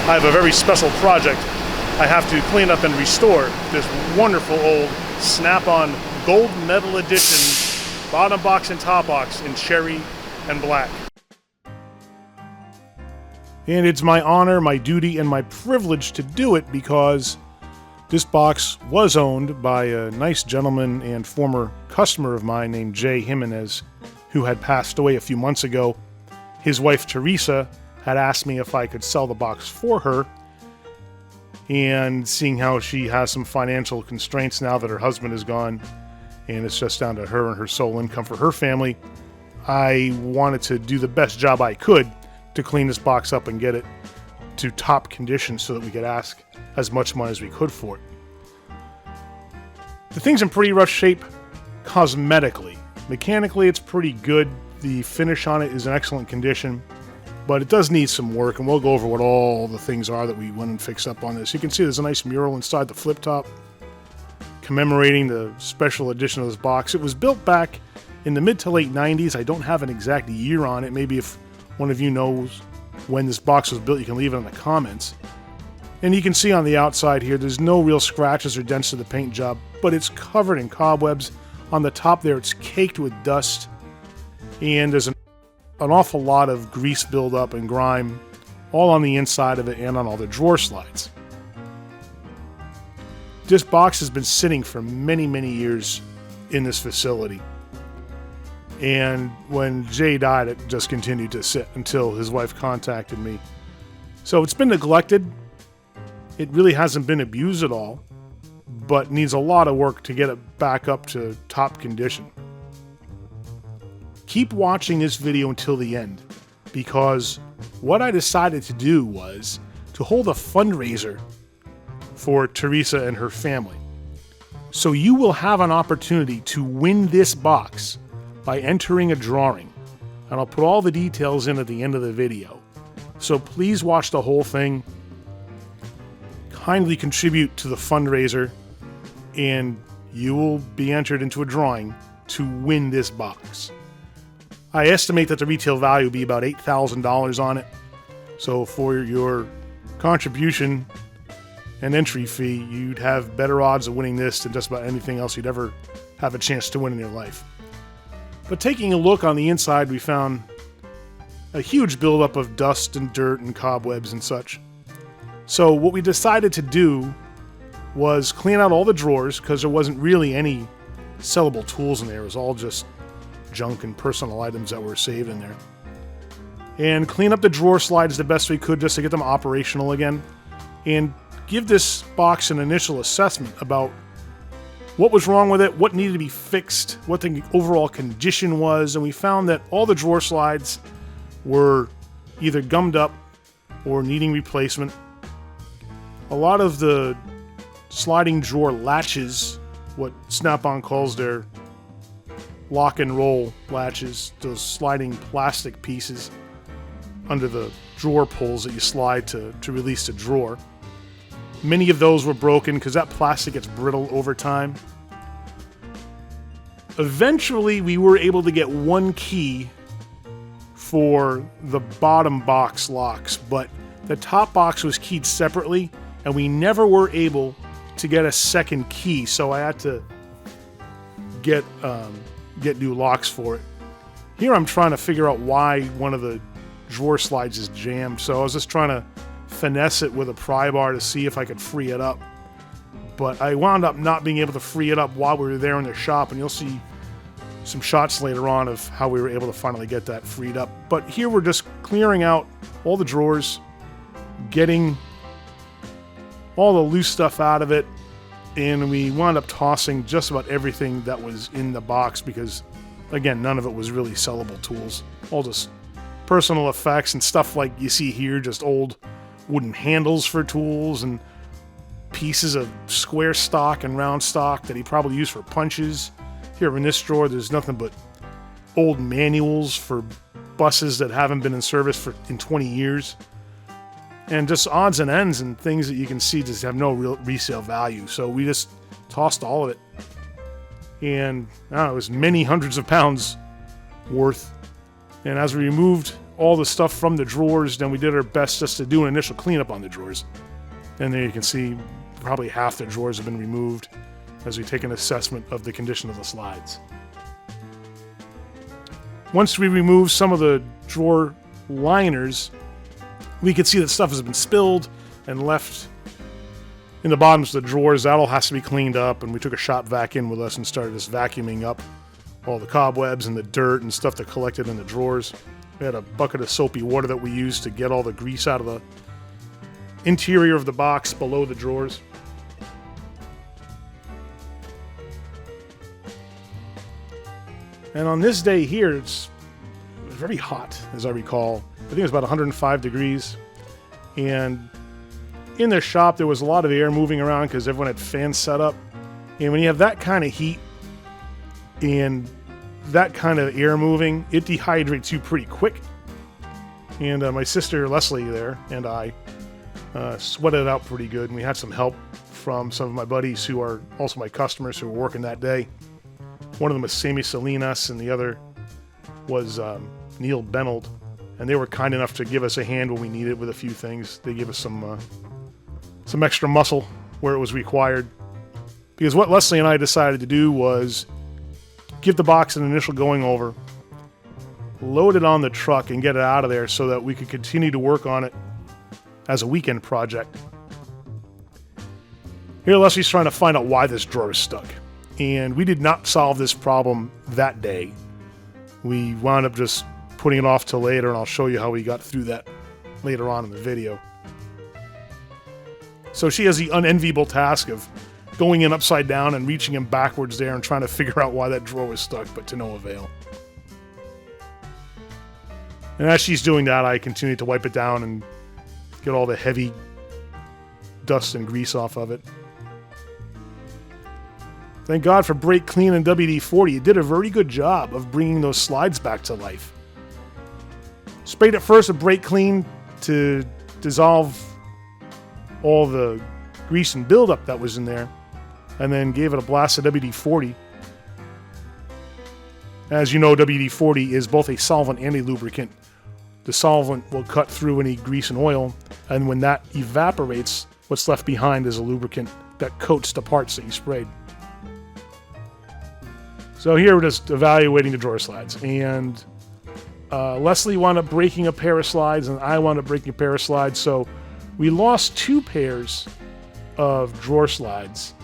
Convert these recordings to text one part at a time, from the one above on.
I have a very special project. I have to clean up and restore this wonderful old Snap-On Gold Medal Edition bottom box and top box in cherry and black. And it's my honor, my duty, and my privilege to do it because this box was owned by a nice gentleman and former customer of mine named Jay Jimenez, who had passed away a few months ago. His wife, Teresa, had asked me if I could sell the box for her, and seeing how she has some financial constraints now that her husband is gone, and it's just down to her and her sole income for her family, I wanted to do the best job I could to clean this box up and get it to top condition so that we could ask as much money as we could for it. The thing's in pretty rough shape cosmetically. Mechanically, it's pretty good. The finish on it is in excellent condition, but it does need some work, and we'll go over what all the things are that we went and fixed up on this. You can see there's a nice mural inside the flip top commemorating the special edition of this box. It was built back in the mid to late 90s. I don't have an exact year on it. Maybe if one of you knows when this box was built, you can leave it in the comments. And you can see on the outside here, there's no real scratches or dents to the paint job, but it's covered in cobwebs. On the top there, it's caked with dust, and there's an awful lot of grease buildup and grime all on the inside of it and on all the drawer slides. This box has been sitting for many, many years in this facility. And when Jay died, it just continued to sit until his wife contacted me. So it's been neglected. It really hasn't been abused at all, but needs a lot of work to get it back up to top condition. Keep watching this video until the end, because what I decided to do was to hold a fundraiser for Teresa and her family. So you will have an opportunity to win this box by entering a drawing, and I'll put all the details in at the end of the video. So please watch the whole thing. Kindly contribute to the fundraiser, and you will be entered into a drawing to win this box. I estimate that the retail value will be about $8,000 on it. So for your contribution and entry fee, you'd have better odds of winning this than just about anything else you'd ever have a chance to win in your life. But taking a look on the inside, we found a huge buildup of dust and dirt and cobwebs and such. So what we decided to do was clean out all the drawers, because there wasn't really any sellable tools in there. It was all just junk and personal items that were saved in there. And clean up the drawer slides the best we could just to get them operational again, and give this box an initial assessment about what was wrong with it, what needed to be fixed, what the overall condition was. And we found that all the drawer slides were either gummed up or needing replacement. A lot of the sliding drawer latches, what Snap-on calls their lock and roll latches, those sliding plastic pieces under the drawer pulls that you slide to release the drawer. Many of those were broken because that plastic gets brittle over time. Eventually, we were able to get one key for the bottom box locks, but the top box was keyed separately, and we never were able to get a second key, so I had to get new locks for it. Here I'm trying to figure out why one of the drawer slides is jammed, so I was just trying to finesse it with a pry bar to see if I could free it up. But I wound up not being able to free it up while we were there in the shop, and you'll see some shots later on of how we were able to finally get that freed up. But here we're just clearing out all the drawers, getting all the loose stuff out of it, and we wound up tossing just about everything that was in the box because, again, none of it was really sellable tools. All just personal effects and stuff like you see here, just old wooden handles for tools and pieces of square stock and round stock that he probably used for punches. Here in this drawer, there's nothing but old manuals for buses that haven't been in service in 20 years. And just odds and ends and things that you can see just have no real resale value. So we just tossed all of it. And I don't know, it was many hundreds of pounds worth. And as we removed all the stuff from the drawers, then we did our best just to do an initial cleanup on the drawers. And there you can see probably half the drawers have been removed as we take an assessment of the condition of the slides. Once we remove some of the drawer liners, we can see that stuff has been spilled and left in the bottoms of the drawers. That all has to be cleaned up, and we took a shop vac in with us and started just vacuuming up all the cobwebs and the dirt and stuff that collected in the drawers. We had a bucket of soapy water that we used to get all the grease out of the interior of the box below the drawers. And on this day here, it was very hot, as I recall. I think it was about 105 degrees. And in the shop, there was a lot of air moving around because everyone had fans set up. And when you have that kind of heat and that kind of air moving, it dehydrates you pretty quick. And my sister Leslie there and I sweated it out pretty good. And we had some help from some of my buddies who are also my customers who were working that day. One of them was Sammy Salinas, and the other was Benold. And they were kind enough to give us a hand when we needed with a few things. They gave us some extra muscle where it was required. Because what Leslie and I decided to do was give the box an initial going over, load it on the truck, and get it out of there so that we could continue to work on it as a weekend project. Here, Leslie's trying to find out why this drawer is stuck. And we did not solve this problem that day. We wound up just putting it off till later, and I'll show you how we got through that later on in the video. So she has the unenviable task of going in upside down and reaching in backwards there and trying to figure out why that drawer was stuck, but to no avail. And as she's doing that, I continue to wipe it down and get all the heavy dust and grease off of it. Thank God for Brake Clean and WD-40. It did a very good job of bringing those slides back to life. Sprayed it first with Brake Clean to dissolve all the grease and buildup that was in there, and then gave it a blast of WD-40. As you know, WD-40 is both a solvent and a lubricant. The solvent will cut through any grease and oil, and when that evaporates, what's left behind is a lubricant that coats the parts that you sprayed. So here we're just evaluating the drawer slides, and Leslie wound up breaking a pair of slides, and I wound up breaking a pair of slides, so we lost 2 pairs of drawer slides,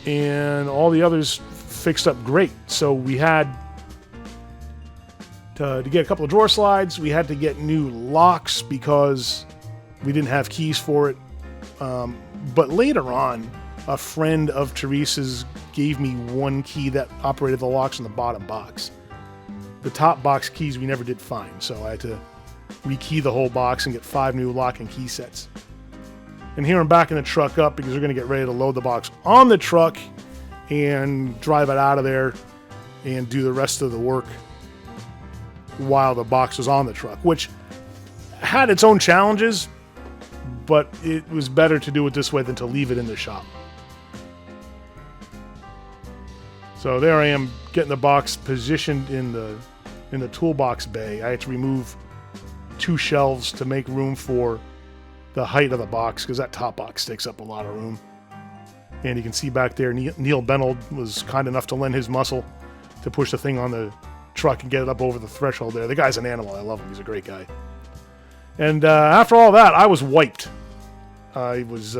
and all the others fixed up great. So we had to get a couple of drawer slides. We had to get new locks because we didn't have keys for it. But later on, a friend of Teresa's gave me one key that operated the locks in the bottom box. The top box keys we never did find, so I had to rekey the whole box and get 5 new lock and key sets. And here I'm backing the truck up because we're going to get ready to load the box on the truck and drive it out of there and do the rest of the work while the box was on the truck, which had its own challenges, but it was better to do it this way than to leave it in the shop. So there I am getting the box positioned in the toolbox bay. I had to remove 2 shelves to make room for the height of the box because that top box takes up a lot of room. And you can see back there, Neil Benold was kind enough to lend his muscle to push the thing on the truck and get it up over the threshold there. The guy's an animal. I love him. He's a great guy. And after all that, I was wiped. I was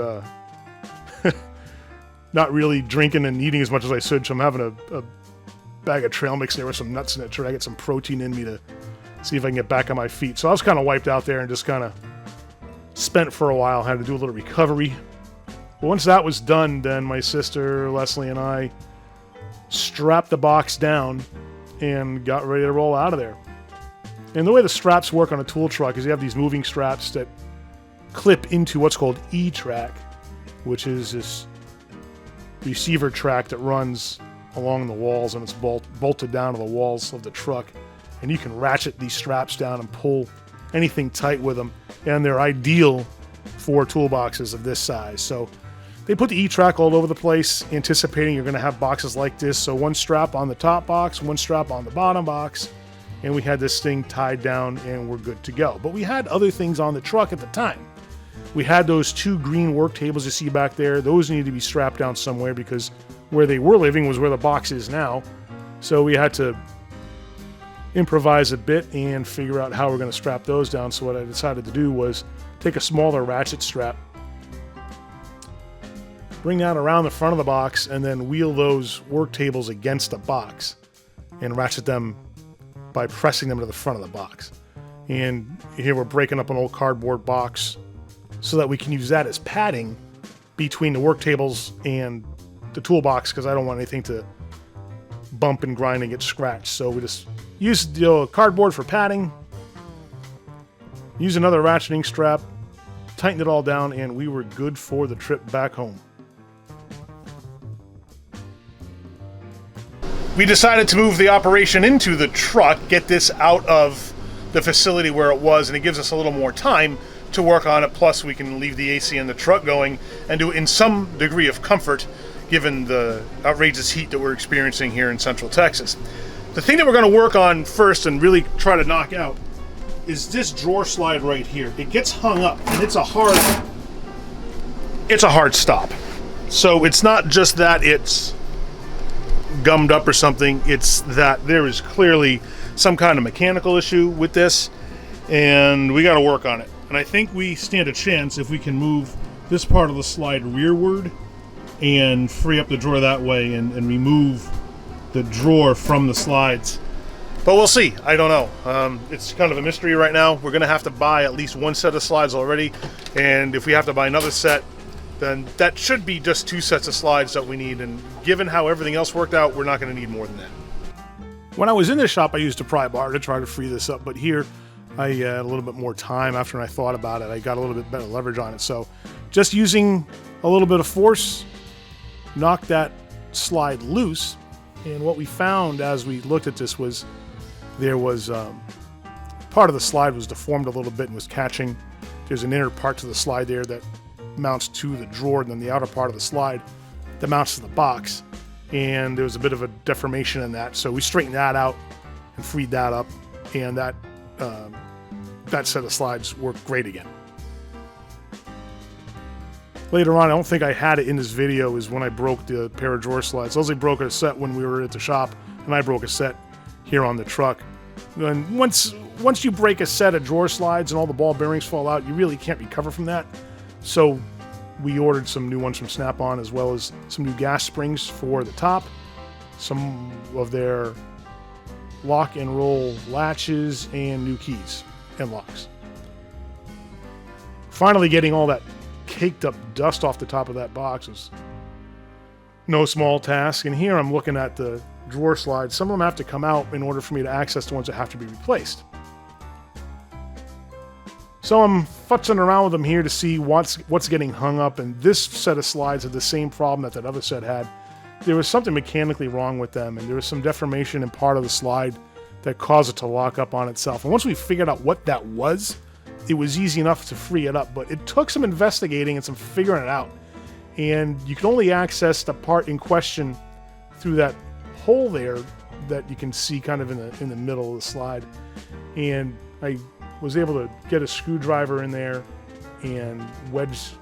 not really drinking and eating as much as I should, so I'm having a bag of trail mix there with some nuts in it, trying to get some protein in me to see if I can get back on my feet. So I was kind of wiped out there and just kind of spent for a while. Had to do a little recovery. But once that was done, then my sister Leslie and I strapped the box down and got ready to roll out of there. And the way the straps work on a tool truck is you have these moving straps that clip into what's called E-track, which is this receiver track that runs along the walls, and it's bolted down to the walls of the truck. And you can ratchet these straps down and pull anything tight with them, and they're ideal for toolboxes of this size. So they put the E-track all over the place, anticipating you're going to have boxes like this. So one strap on the top box, one strap on the bottom box, and we had this thing tied down and we're good to go. But we had other things on the truck at the time. We had those 2 green work tables you see back there. Those needed to be strapped down somewhere because where they were living was where the box is now. So we had to improvise a bit and figure out how we're going to strap those down. So what I decided to do was take a smaller ratchet strap, bring that around the front of the box, and then wheel those work tables against the box and ratchet them by pressing them to the front of the box. And here we're breaking up an old cardboard box so that we can use that as padding between the work tables and the toolbox, because I don't want anything to bump and grind and get scratched. So we just use the cardboard for padding, use another ratcheting strap, tighten it all down, and we were good for the trip back home. We decided to move the operation into the truck, get this out of the facility where it was, and it gives us a little more time to work on it. Plus, we can leave the AC in the truck going and do it in some degree of comfort given the outrageous heat that we're experiencing here in Central Texas. The thing that we're going to work on first and really try to knock out is this drawer slide right here. It gets hung up, and it's a hard stop. So it's not just that it's gummed up or something, it's that there is clearly some kind of mechanical issue with this, and we got to work on it. And I think we stand a chance if we can move this part of the slide rearward and free up the drawer that way and remove the drawer from the slides. But we'll see. I don't know. It's kind of a mystery right now. We're going to have to buy at least 1 set of slides already, and if we have to buy another set, then that should be just 2 sets of slides that we need, and given how everything else worked out, we're not going to need more than that. When I was in the shop, I used a pry bar to try to free this up, but here I had a little bit more time after I thought about it. I got a little bit better leverage on it. So just using a little bit of force, knocked that slide loose. And what we found as we looked at this was there was part of the slide was deformed a little bit and was catching. There's an inner part to the slide there that mounts to the drawer, and then the outer part of the slide that mounts to the box. And there was a bit of a deformation in that. So we straightened that out and freed that up, and that set of slides worked great again. Later on, I don't think I had it in this video, is when I broke the pair of drawer slides. Leslie broke a set when we were at the shop, and I broke a set here on the truck. And once you break a set of drawer slides and all the ball bearings fall out, you really can't recover from that. So we ordered some new ones from Snap-On, as well as some new gas springs for the top, some of their lock and roll latches, and new keys and locks. Finally getting all that caked up dust off the top of that box was no small task. And here I'm looking at the drawer slides. Some of them have to come out in order for me to access the ones that have to be replaced. So I'm futzing around with them here to see what's getting hung up, and this set of slides had the same problem that other set had. There was something mechanically wrong with them, and there was some deformation in part of the slide that caused it to lock up on itself. And once we figured out what that was, it was easy enough to free it up, but it took some investigating and some figuring it out. And you can only access the part in question through that hole there that you can see kind of in the middle of the slide. And I was able to get a screwdriver in there and wedge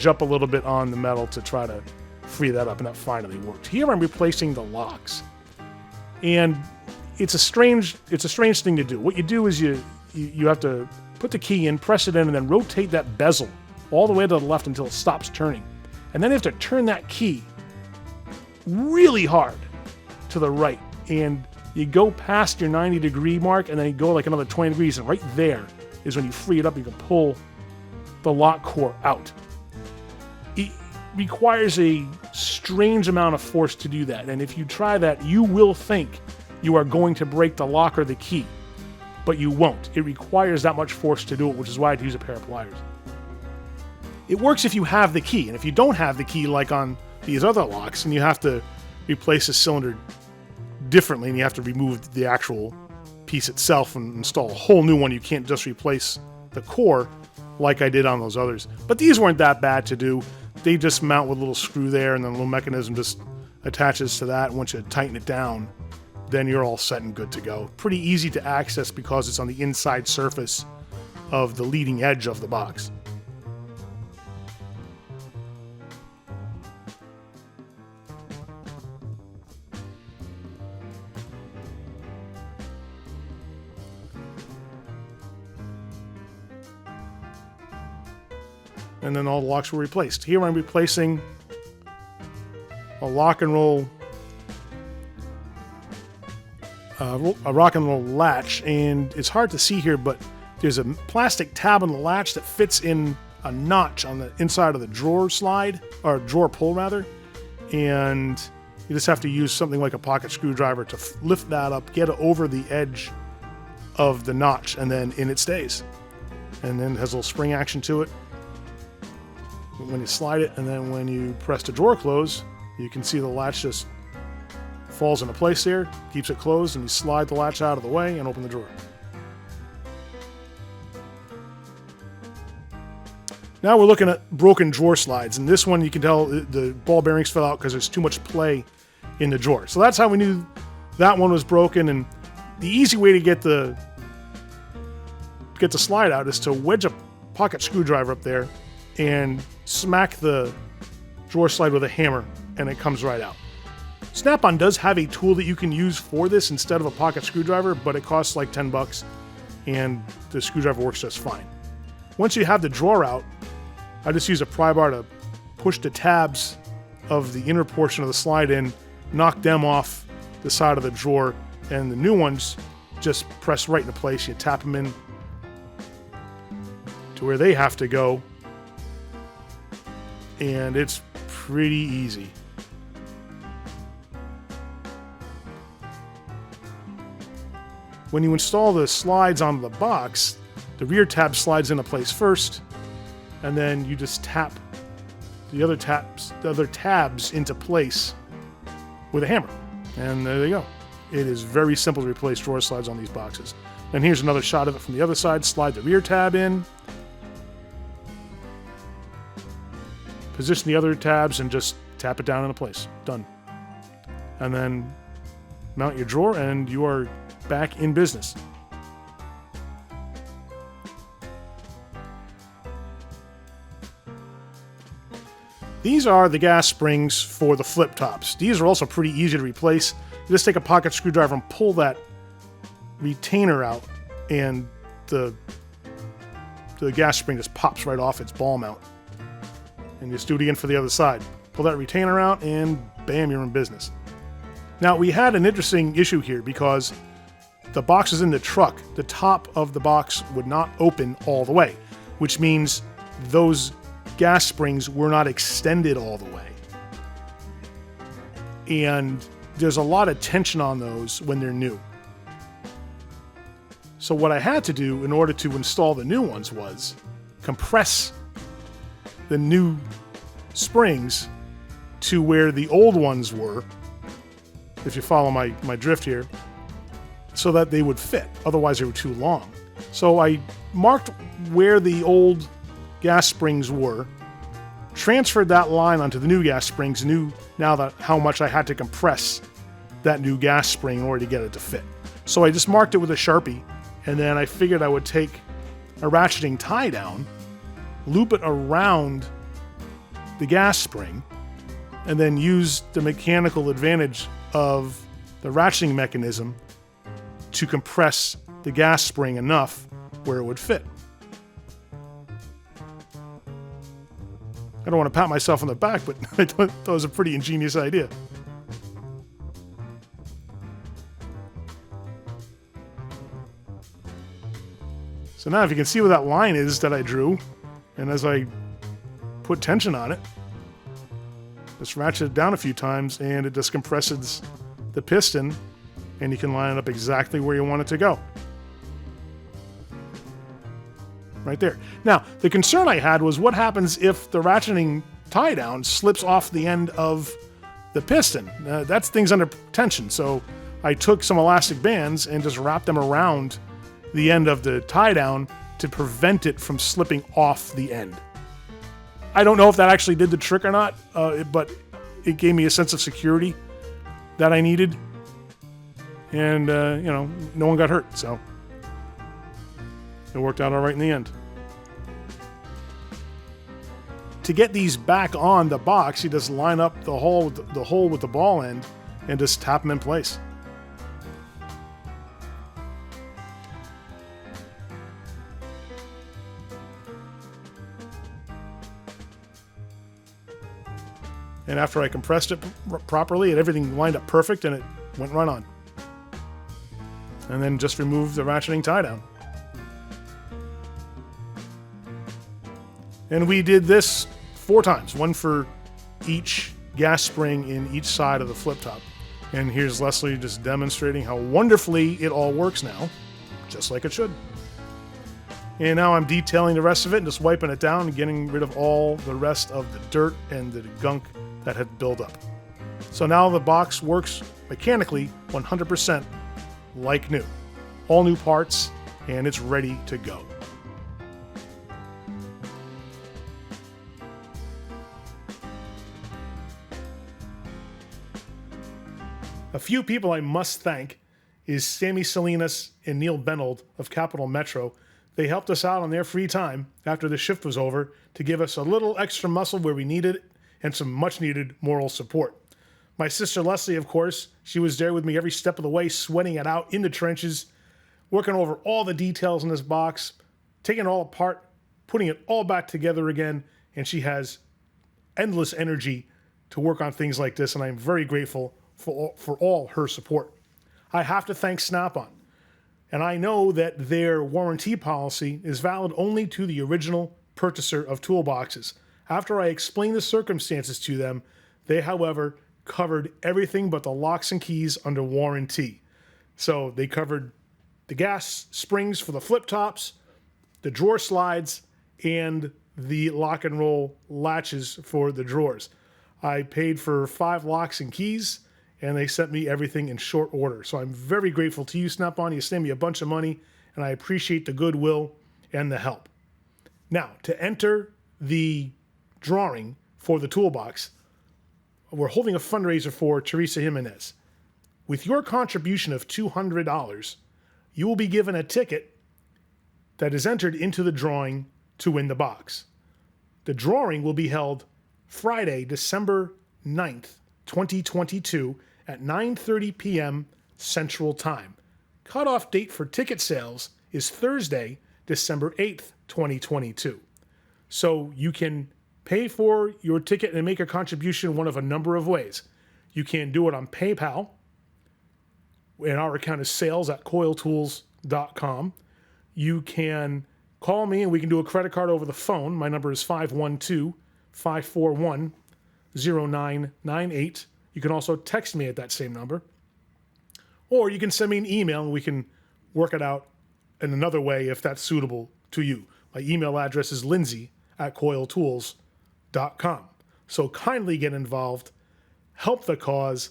up a little bit on the metal to try to free that up, and that finally worked. Here I'm replacing the locks, and it's a strange thing to do. What you do is you have to put the key in, press it in, and then rotate that bezel all the way to the left until it stops turning, and then you have to turn that key really hard to the right, and you go past your 90-degree mark, and then you go like another 20 degrees, and right there is when you free it up. You can pull the lock core out. It requires a strange amount of force to do that, and if you try that, you will think you are going to break the lock or the key, but you won't. It requires that much force to do it, which is why I had to use a pair of pliers. It works if you have the key, and if you don't have the key, like on these other locks, and you have to replace the cylinder differently, and you have to remove the actual piece itself and install a whole new one. You can't just replace the core like I did on those others. But these weren't that bad to do. They just mount with a little screw there, and then a little mechanism just attaches to that. And once you tighten it down, then you're all set and good to go. Pretty easy to access because it's on the inside surface of the leading edge of the box. And then all the locks were replaced. Here I'm replacing a rock and roll latch, and it's hard to see here, but there's a plastic tab on the latch that fits in a notch on the inside of the drawer slide, or drawer pull rather, and you just have to use something like a pocket screwdriver to lift that up, get it over the edge of the notch, and then in it stays. And then it has a little spring action to it when you slide it, and then when you press the drawer close, you can see the latch just falls into place there, keeps it closed, and you slide the latch out of the way and open the drawer. Now we're looking at broken drawer slides, and this one you can tell the ball bearings fell out because there's too much play in the drawer. So that's how we knew that one was broken, and the easy way to get the slide out is to wedge a pocket screwdriver up there and smack the drawer slide with a hammer, and it comes right out. Snap-on does have a tool that you can use for this instead of a pocket screwdriver, but it costs like $10, and the screwdriver works just fine. Once you have the drawer out, I just use a pry bar to push the tabs of the inner portion of the slide in, knock them off the side of the drawer, and the new ones just press right into place. You tap them in to where they have to go, and it's pretty easy. When you install the slides onto the box, the rear tab slides into place first, and then you just tap the other tabs into place with a hammer. And there you go. It is very simple to replace drawer slides on these boxes. And here's another shot of it from the other side. Slide the rear tab in, position the other tabs, and just tap it down into place. Done. And then mount your drawer, and you are back in business. These are the gas springs for the flip tops. These are also pretty easy to replace. You just take a pocket screwdriver and pull that retainer out, and the gas spring just pops right off its ball mount. And just do it again for the other side. Pull that retainer out, and bam, you're in business. Now, we had an interesting issue here because the box is in the truck. The top of the box would not open all the way, which means those gas springs were not extended all the way. And there's a lot of tension on those when they're new. So what I had to do in order to install the new ones was compress the new springs to where the old ones were, if you follow my drift here, so that they would fit. Otherwise, they were too long. So I marked where the old gas springs were, transferred that line onto the new gas springs, knew now that how much I had to compress that new gas spring in order to get it to fit. So I just marked it with a Sharpie, and then I figured I would take a ratcheting tie down, loop it around the gas spring, and then use the mechanical advantage of the ratcheting mechanism to compress the gas spring enough where it would fit. I don't want to pat myself on the back, but I thought that was a pretty ingenious idea. So now if you can see where that line is that I drew, and as I put tension on it, just ratchet it down a few times and it just compresses the piston, and you can line it up exactly where you want it to go. Right there. Now, the concern I had was what happens if the ratcheting tie down slips off the end of the piston. That's things under tension. So I took some elastic bands and just wrapped them around the end of the tie down to prevent it from slipping off the end. I don't know if that actually did the trick or not, but it gave me a sense of security that I needed. and no one got hurt, so it worked out all right in the end. To get these back on the box, you just line up the hole with the ball end and just tap them in place. And after I compressed it properly and everything lined up perfect, and it went right on. And then just remove the ratcheting tie down. And we did this 4 times, one for each gas spring in each side of the flip top. And here's Leslie just demonstrating how wonderfully it all works now, just like it should. And now I'm detailing the rest of it and just wiping it down and getting rid of all the rest of the dirt and the gunk that had built up. So now the box works mechanically 100% like new. All new parts, and it's ready to go. A few people I must thank is Sammy Salinas and Benold of Capital Metro. They helped us out on their free time after the shift was over to give us a little extra muscle where we needed it and some much needed moral support. My sister Leslie, of course, she was there with me every step of the way, sweating it out in the trenches, working over all the details in this box, taking it all apart, putting it all back together again, and she has endless energy to work on things like this, and I'm very grateful for all her support. I have to thank Snap-On, and I know that their warranty policy is valid only to the original purchaser of toolboxes. After I explained the circumstances to them, they, however, covered everything but the locks and keys under warranty. So they covered the gas springs for the flip tops, the drawer slides, and the lock and roll latches for the drawers. I paid for 5 locks and keys, and they sent me everything in short order. So I'm very grateful to you, Snap-On. You saved me a bunch of money, and I appreciate the goodwill and the help. Now, to enter the drawing for the toolbox, we're holding a fundraiser for Teresa Jimenez. With your contribution of $200, you will be given a ticket that is entered into the drawing to win the box. The drawing will be held Friday, December 9th, 2022 at 9:30 p.m. Central Time. Cutoff date for ticket sales is Thursday, December 8th, 2022. So you can pay for your ticket and make a contribution one of a number of ways. You can do it on PayPal, and our account is sales@coyletools.com. You can call me and we can do a credit card over the phone. My number is 512-541-0998. You can also text me at that same number. Or you can send me an email and we can work it out in another way if that's suitable to you. My email address is lindsay@coyletools.com. So kindly get involved, help the cause.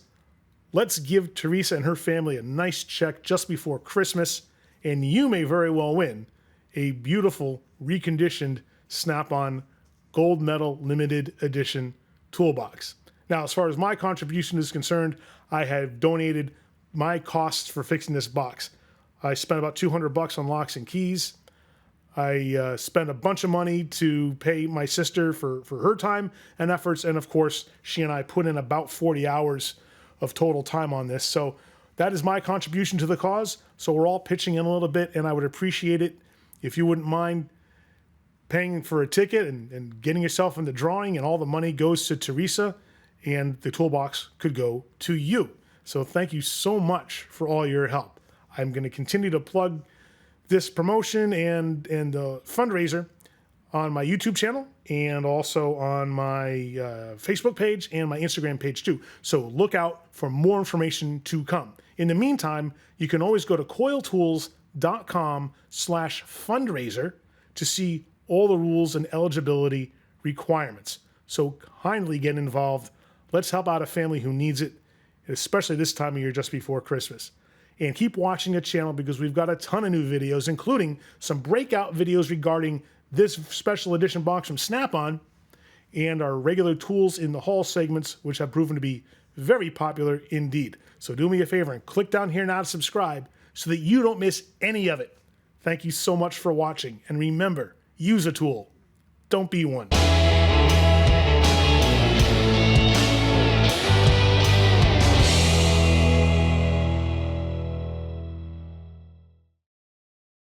Let's give Teresa and her family a nice check just before Christmas, and you may very well win a beautiful reconditioned Snap-On Gold Medal Limited Edition toolbox. Now, as far as my contribution is concerned, I have donated my costs for fixing this box. I spent about $200 on locks and keys. I spent a bunch of money to pay my sister for her time and efforts, and of course, she and I put in about 40 hours of total time on this. So that is my contribution to the cause. So we're all pitching in a little bit, and I would appreciate it if you wouldn't mind paying for a ticket and getting yourself in the drawing, and all the money goes to Teresa, and the toolbox could go to you. So thank you so much for all your help. I'm going to continue to plug this promotion and the fundraiser on my YouTube channel, and also on my Facebook page and my Instagram page too. So look out for more information to come. In the meantime, you can always go to coyletools.com/fundraiser to see all the rules and eligibility requirements. So kindly get involved. Let's help out a family who needs it, especially this time of year just before Christmas. And keep watching the channel because we've got a ton of new videos, including some breakout videos regarding this special edition box from Snap-On and our regular tools in the haul segments, which have proven to be Very popular indeed. So do me a favor and click down here now to subscribe so that you don't miss any of it. Thank you so much for watching. And remember, use a tool. Don't be one.